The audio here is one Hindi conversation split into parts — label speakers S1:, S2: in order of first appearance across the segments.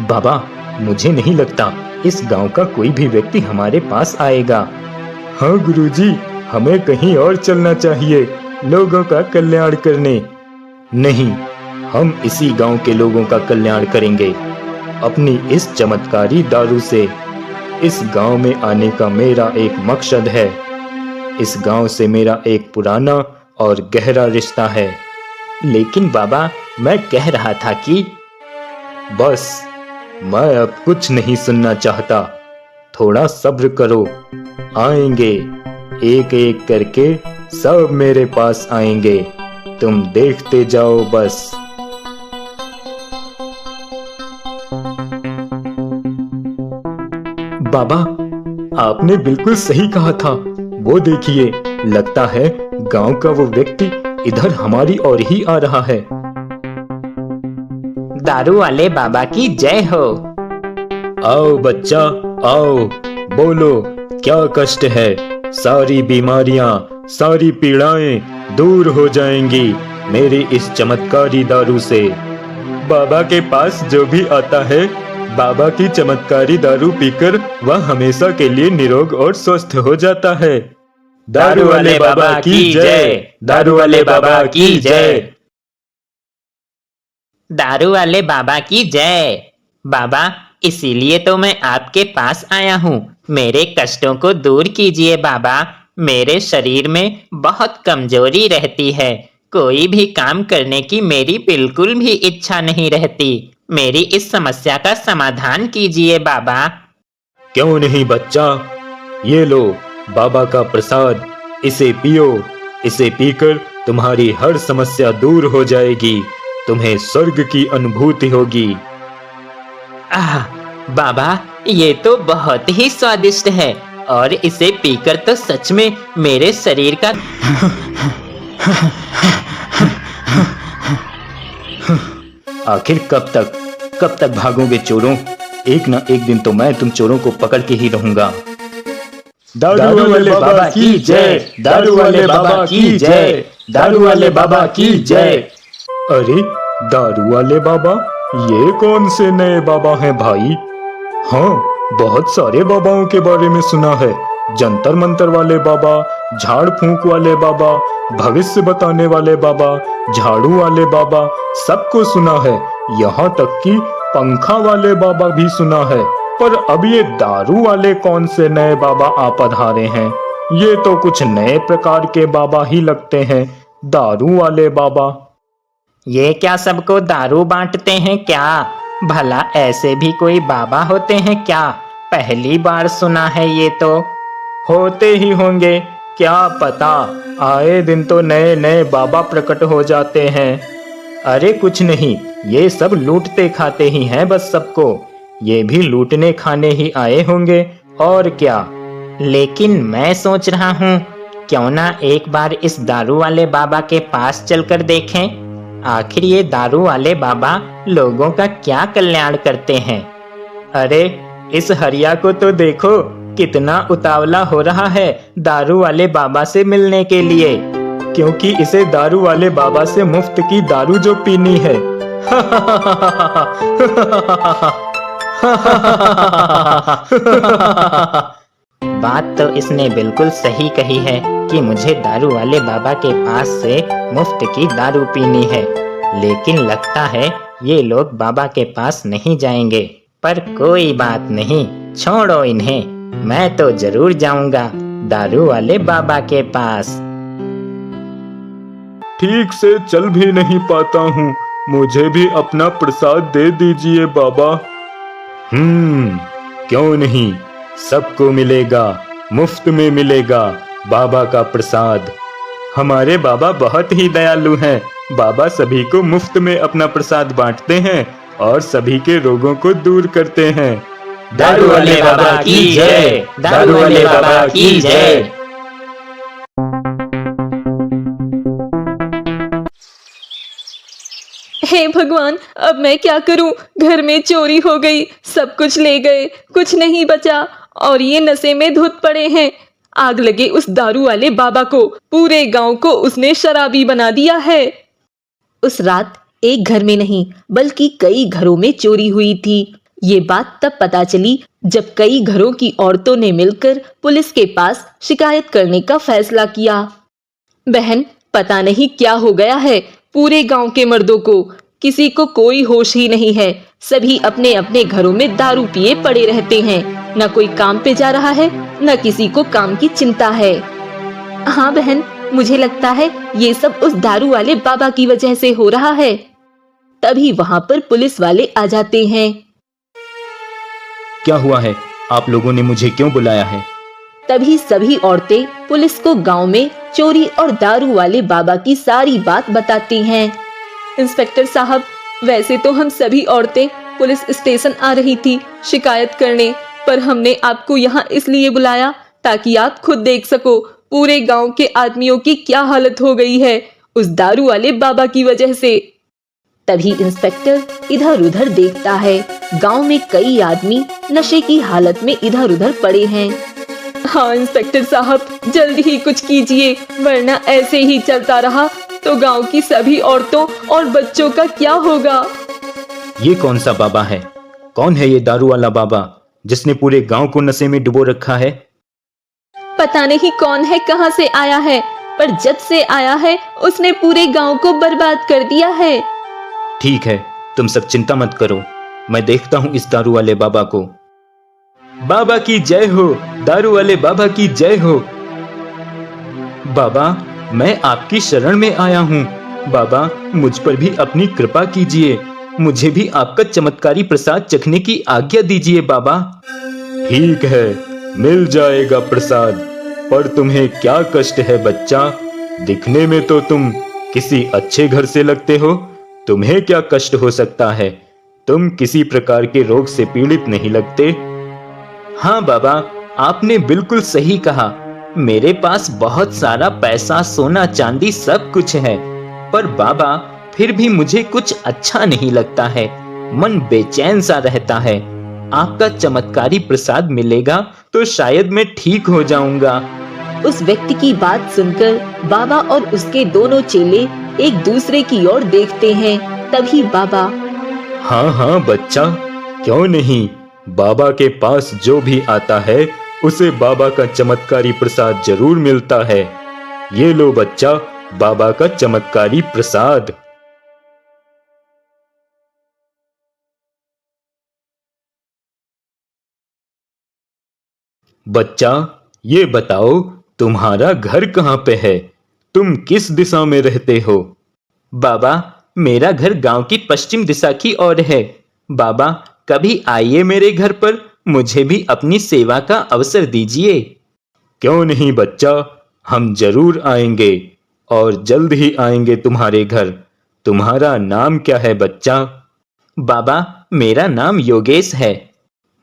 S1: बाबा, मुझे नहीं लगता इस गांव का कोई भी व्यक्ति हमारे पास आएगा। हाँ गुरुजी, हमें कहीं और चलना चाहिए लोगों का कल्याण करने। नहीं, हम इसी गांव के लोगों का कल्याण करेंगे अपनी इस चमत्कारी दारू से। इस गांव में आने का मेरा एक मकसद है। इस गांव से मेरा एक पुराना और गहरा रिश्ता है। लेकिन बाबा, मैं कह रहा था कि बस, मैं अब कुछ नहीं सुनना चाहता। थोड़ा सब्र करो, आएंगे एक एक करके, सब मेरे पास आएंगे। तुम देखते जाओ बस। बाबा, आपने बिल्कुल सही कहा था। वो देखिए, लगता है गांव का वो व्यक्ति इधर हमारी ओर ही आ रहा है।
S2: दारू वाले बाबा की जय हो।
S1: आओ बच्चा, आओ, बोलो क्या कष्ट है। सारी बीमारियां, सारी पीड़ाएं दूर हो जाएंगी मेरी इस चमत्कारी दारू से। बाबा के पास जो भी आता है, बाबा की चमत्कारी दारू पीकर वह हमेशा के लिए निरोग और स्वस्थ हो जाता है।
S2: दारू वाले बाबा की जय, दारू वाले बाबा की जय, दारू वाले बाबा की जय। बाबा, इसीलिए तो मैं आपके पास आया हूँ। मेरे कष्टों को दूर कीजिए बाबा। मेरे शरीर में बहुत कमजोरी रहती है। कोई भी काम करने की मेरी बिल्कुल भी इच्छा नहीं रहती। मेरी इस समस्या का समाधान कीजिए बाबा।
S1: क्यों नहीं बच्चा, ये लो बाबा का प्रसाद, इसे पियो। इसे पीकर तुम्हारी हर समस्या दूर हो जाएगी। तुम्हें स्वर्ग की अनुभूति होगी।
S2: आह, बाबा, ये तो बहुत ही स्वादिष्ट है और इसे पीकर तो सच में मेरे शरीर का
S1: आखिर कब तक भागोगे चोरों? एक ना एक दिन तो मैं तुम चोरों को पकड़ के ही रहूंगा।
S2: दारू वाले बाबा की जय, दारू वाले बाबा की जय, दारू वाले बाबा की जय।
S1: अरे, दारू वाले बाबा, ये कौन से नए बाबा हैं भाई? हाँ, बहुत सारे बाबाओं के बारे में सुना है। जंतर मंतर वाले बाबा, झाड़ फूंक वाले बाबा, भविष्य बताने वाले बाबा, झाड़ू वाले बाबा, सबको सुना है। यहाँ तक कि पंखा वाले बाबा भी सुना है। पर अब ये दारू वाले कौन से नए बाबा आ पधारे हैं? ये तो कुछ नए प्रकार के बाबा ही लगते हैं, दारू वाले बाबा।
S2: ये क्या सबको दारू बांटते हैं क्या? भला ऐसे भी कोई बाबा होते हैं क्या? पहली बार सुना है ये तो।
S1: होते ही होंगे, क्या पता। आए दिन तो नए नए बाबा प्रकट हो जाते हैं। अरे कुछ नहीं, ये सब लूटते खाते ही हैं बस सबको। ये भी लूटने खाने ही आए होंगे, और क्या।
S2: लेकिन मैं सोच रहा हूँ, क्यों ना एक बार इस दारू वाले बाबा के पास चलकर देखें। आखिर ये दारू वाले बाबा लोगों का क्या कल्याण करते हैं।
S1: अरे, इस हरिया को तो देखो, कितना उतावला हो रहा है दारू वाले बाबा से मिलने के लिए, क्योंकि इसे दारू वाले बाबा से मुफ्त की दारू जो पीनी है।
S2: बात तो इसने बिल्कुल सही कही है कि मुझे दारू वाले बाबा के पास से मुफ्त की दारू पीनी है। लेकिन लगता है ये लोग बाबा के पास नहीं जाएंगे। पर कोई बात नहीं, छोड़ो इन्हें। मैं तो जरूर जाऊंगा दारू वाले बाबा के पास।
S1: ठीक से चल भी नहीं पाता हूँ, मुझे भी अपना प्रसाद दे दीजिए बाबा। क्यों नहीं, सबको मिलेगा, मुफ्त में मिलेगा बाबा का प्रसाद। हमारे बाबा बहुत ही दयालु हैं। बाबा सभी को मुफ्त में अपना प्रसाद बांटते हैं और सभी के रोगों को दूर करते हैं।
S2: दारू वाले बाबा की जय, दारू वाले बाबा की जय।
S3: हे भगवान, अब मैं क्या करूं? घर में चोरी हो गई, सब कुछ ले गए, कुछ नहीं बचा और ये नशे में धुत पड़े हैं। आग लगे उस दारू वाले बाबा को, पूरे गांव को उसने शराबी बना दिया है।
S4: उस रात एक घर में नहीं बल्कि कई घरों में चोरी हुई थी।
S3: ये बात तब पता चली जब कई घरों की औरतों ने मिलकर पुलिस के पास शिकायत करने का फैसला किया। बहन, पता नहीं क्या हो गया है पूरे गांव के मर्दों को, किसी को कोई होश ही नहीं है। सभी अपने अपने घरों में दारू पिए पड़े रहते हैं, न कोई काम पे जा रहा है, न किसी को काम की चिंता है। हाँ बहन, मुझे लगता है ये सब उस दारू वाले बाबा की वजह से हो रहा है। तभी वहाँ पर पुलिस वाले आ जाते हैं।
S1: क्या हुआ है? आप लोगों ने मुझे क्यों बुलाया है?
S3: तभी सभी औरतें पुलिस को गांव में चोरी और दारू वाले बाबा की सारी बात बताती हैं। इंस्पेक्टर साहब, वैसे तो हम सभी औरतें पुलिस स्टेशन आ रही थी शिकायत करने, पर हमने आपको यहाँ इसलिए बुलाया ताकि आप खुद देख सको पूरे गांव के आदमियों की क्या हालत हो गई है उस दारू वाले बाबा की वजह से। तभी इंस्पेक्टर इधर उधर देखता है। गांव में कई आदमी नशे की हालत में इधर उधर पड़े हैं। हाँ इंस्पेक्टर साहब, जल्दी ही कुछ कीजिए, वरना ऐसे ही चलता रहा तो गांव की सभी औरतों और बच्चों का क्या होगा।
S1: ये कौन सा बाबा है? कौन है ये दारू वाला बाबा जिसने पूरे गांव को नशे में डुबो रखा है?
S3: पता नहीं कौन है, कहां से आया है, पर जब से आया है उसने पूरे गांव को बर्बाद कर दिया है।
S1: ठीक है, तुम सब चिंता मत करो, मैं देखता हूँ इस दारू वाले बाबा को। बाबा की जय हो, दारू वाले बाबा की जय हो। बाबा, मैं आपकी शरण में आया हूँ। बाबा, मुझ पर भी अपनी कृपा कीजिए, मुझे भी आपका चमत्कारी प्रसाद चखने की आज्ञा दीजिए बाबा। ठीक है, मिल जाएगा प्रसाद, पर तुम्हें क्या कष्ट है बच्चा? दिखने में तो तुम किसी अच्छे घर से लगते हो, तुम्हें क्या कष्ट हो सकता है? तुम किसी प्रकार के रोग से पीड़ित नहीं लगते। हाँ बाबा, आपने बिल्कुल सही कहा। मेरे पास बहुत सारा पैसा, सोना चांदी सब कुछ है, पर बाबा फिर भी मुझे कुछ अच्छा नहीं लगता है, मन बेचैन सा रहता है। आपका चमत्कारी प्रसाद मिलेगा तो शायद मैं ठीक हो जाऊंगा।
S3: उस व्यक्ति की बात सुनकर बाबा और उसके दोनों चेले एक दूसरे की ओर देखते हैं। तभी बाबा,
S1: हाँ हाँ बच्चा, क्यों नहीं, बाबा के पास जो भी आता है उसे बाबा का चमत्कारी प्रसाद जरूर मिलता है। ये लो बच्चा, बाबा का चमत्कारी प्रसाद। बच्चा, ये बताओ तुम्हारा घर कहाँ पे है? तुम किस दिशा में रहते हो? बाबा, मेरा घर गांव की पश्चिम दिशा की ओर है। बाबा, कभी आइए मेरे घर पर, मुझे भी अपनी सेवा का अवसर दीजिए। क्यों नहीं बच्चा, हम जरूर आएंगे और जल्द ही आएंगे तुम्हारे घर। तुम्हारा नाम क्या है बच्चा?
S2: बाबा, मेरा नाम योगेश है।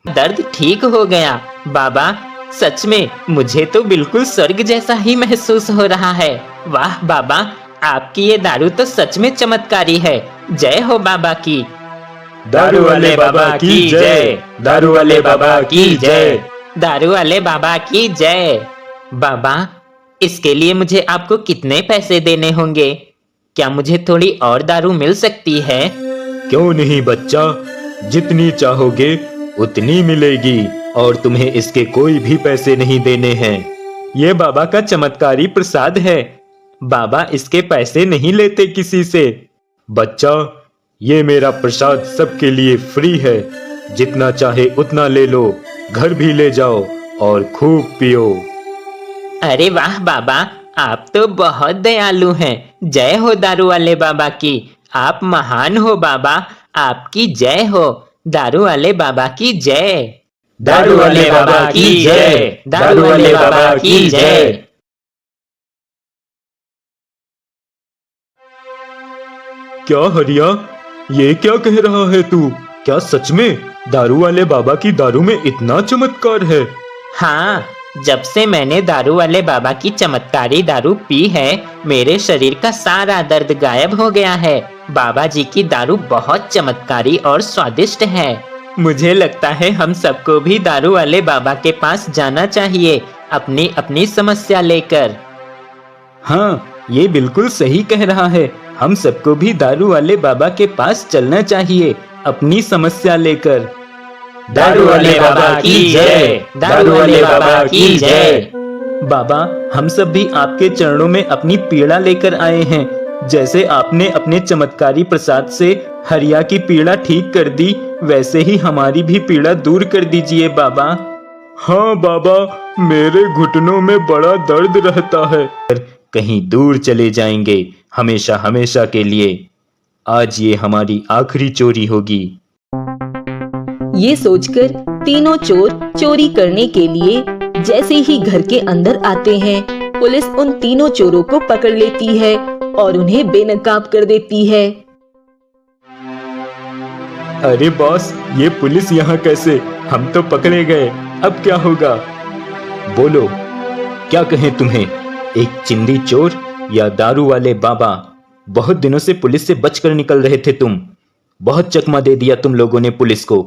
S2: दर्द ठीक हो गया बाबा, सच में मुझे तो बिल्कुल स्वर्ग जैसा ही महसूस हो रहा है। वाह बाबा, आपकी ये दारू तो सच में चमत्कारी है। जय हो बाबा की।
S1: दारू वाले बाबा की जय, दारू वाले बाबा की जय।
S2: दारू वाले बाबा की जय। बाबा, इसके लिए मुझे आपको कितने पैसे देने होंगे? क्या मुझे थोड़ी और दारू मिल सकती है?
S1: क्यों नहीं बच्चा, जितनी चाहोगे उतनी मिलेगी और तुम्हें इसके कोई भी पैसे नहीं देने हैं। ये बाबा का चमत्कारी प्रसाद है, बाबा इसके पैसे नहीं लेते किसी से। बच्चा, ये मेरा प्रसाद सबके लिए फ्री है, जितना चाहे उतना ले लो, घर भी ले जाओ और खूब पियो।
S2: अरे वाह बाबा, आप तो बहुत दयालु हैं। जय हो दारू वाले बाबा की। आप महान हो बाबा, आपकी जय हो। दारू वाले बाबा की जय।
S1: दारू वाले बाबा की जय, दारू वाले बाबा की जय। क्या हरिया, ये क्या कह रहा है तू? क्या सच में दारू वाले बाबा की दारू में इतना चमत्कार है?
S2: हाँ, जब से मैंने दारू वाले बाबा की चमत्कारी दारू पी है, मेरे शरीर का सारा दर्द गायब हो गया है। बाबा जी की दारू बहुत चमत्कारी और स्वादिष्ट है। मुझे लगता है हम सबको भी दारू वाले बाबा के पास जाना चाहिए, अपनी अपनी समस्या लेकर।
S1: हाँ, ये बिल्कुल सही कह रहा है। हम सबको भी दारू वाले बाबा के पास चलना चाहिए, अपनी समस्या लेकर। दारू वाले बाबा की जय, दारू वाले बाबा की जय।
S4: बाबा, हम सब भी आपके चरणों में अपनी पीड़ा लेकर आए हैं। जैसे आपने अपने चमत्कारी प्रसाद से हरिया की पीड़ा ठीक कर दी, वैसे ही हमारी भी पीड़ा दूर कर दीजिए बाबा।
S1: हाँ बाबा, मेरे घुटनों में बड़ा दर्द रहता है।
S4: कहीं दूर चले जाएंगे हमेशा हमेशा के लिए। आज ये हमारी आखिरी चोरी होगी।
S3: ये सोचकर तीनों चोर चोरी करने के लिए जैसे ही घर के अंदर आते हैं, पुलिस उन तीनों चोरों को पकड़ लेती है और उन्हें बेनकाब कर देती है।
S1: अरे बॉस, ये पुलिस यहाँ कैसे? हम तो पकड़े गए, अब क्या होगा?
S4: बोलो, क्या कहें तुम्हें? एक चिंदी चोर या दारू वाले बाबा? बहुत दिनों से पुलिस से बचकर निकल रहे थे तुम। बहुत चकमा दे दिया तुम लोगों ने पुलिस को।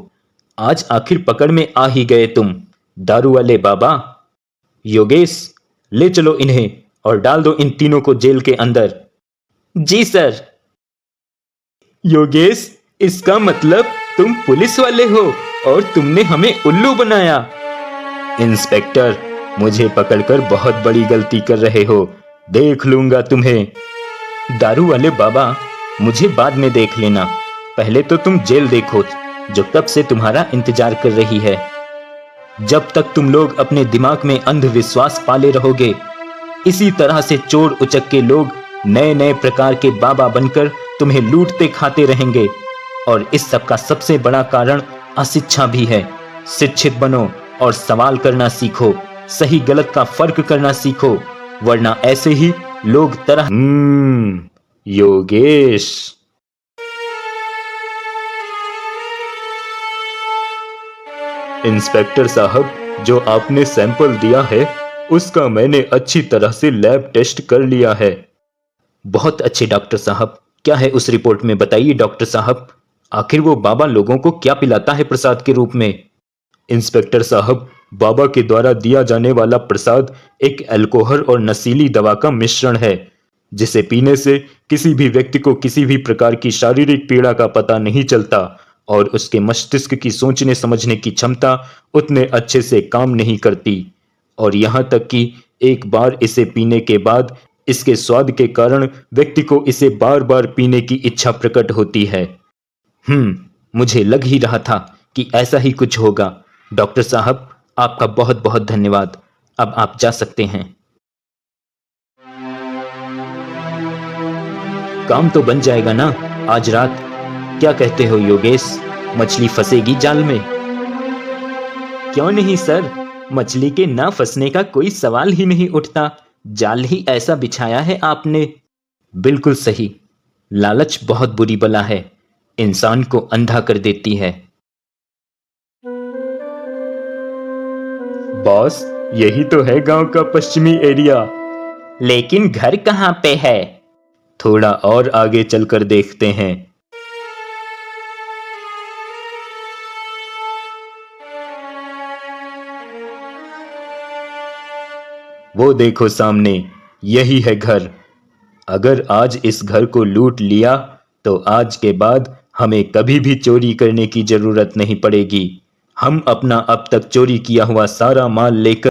S4: आज आखिर पकड़ में आ ही गए तुम, दारू वाले बाबा। योगेश, ले चलो इन्हें और डाल दो इन तीनों को जेल के अंदर। जी सर।
S1: योगेश, इसका मतलब तुम पुलिस वाले हो और तुमने हमें उल्लू बनाया।
S4: इंस्पेक्टर, मुझे पकड़कर बहुत बड़ी गलती कर रहे हो, देख लूंगा तुम्हें। दारू वाले बाबा, मुझे बाद में देख लेना, पहले तो तुम जेल देखो जो कब से तुम्हारा इंतजार कर रही है। जब तक तुम लोग अपने दिमाग में अंधविश्वास पाले रहोगे, इसी तरह से चोर उचक्के लोग नए नए प्रकार के बाबा बनकर तुम्हें लूटते खाते रहेंगे। और इस सब का सबसे बड़ा कारण अशिक्षा भी है। शिक्षित बनो और सवाल करना सीखो, सही गलत का फर्क करना सीखो, वरना ऐसे ही लोग तरह। योगेश,
S1: इंस्पेक्टर साहब, जो आपने सैंपल दिया है उसका मैंने अच्छी तरह से लैब टेस्ट कर लिया है।
S4: बहुत अच्छे डॉक्टर साहब। क्या है उस रिपोर्ट में, बताइए डॉक्टर साहब। आखिर वो बाबा लोगों को क्या पिलाता है प्रसाद के रूप में?
S1: इंस्पेक्टर साहब, बाबा के द्वारा दिया जाने वाला प्रसाद एक अल्कोहल और नशीली दवा का मिश्रण है, जिसे पीने से किसी भी व्यक्ति को किसी भी प्रकार की शारीरिक पीड़ा का पता नहीं चलता और उसके मस्तिष्क की सोचने समझने की क्षमता उतने अच्छे से काम नहीं करती। और यहाँ तक कि एक बार इसे पीने के बाद इसके स्वाद के कारण व्यक्ति को इसे बार बार पीने की इच्छा प्रकट होती है।
S4: मुझे लग ही रहा था कि ऐसा ही कुछ होगा। डॉक्टर साहब, आपका बहुत बहुत धन्यवाद। अब आप जा सकते हैं। काम तो बन जाएगा ना आज रात? क्या कहते हो योगेश, मछली फंसेगी जाल में?
S1: क्यों नहीं सर, मछली के ना फंसने का कोई सवाल ही नहीं उठता।
S4: जाल ही ऐसा बिछाया है आपने। बिल्कुल सही। लालच बहुत बुरी बला है, इंसान को अंधा कर देती है।
S1: बॉस, यही तो है गांव का पश्चिमी एरिया।
S2: लेकिन घर कहाँ पे है?
S4: थोड़ा और आगे चलकर देखते हैं। वो देखो सामने, यही है घर। अगर आज इस घर को लूट लिया तो आज के बाद हमें कभी भी चोरी करने की जरूरत नहीं पड़ेगी। हम अपना अब तक चोरी किया हुआ सारा माल लेकर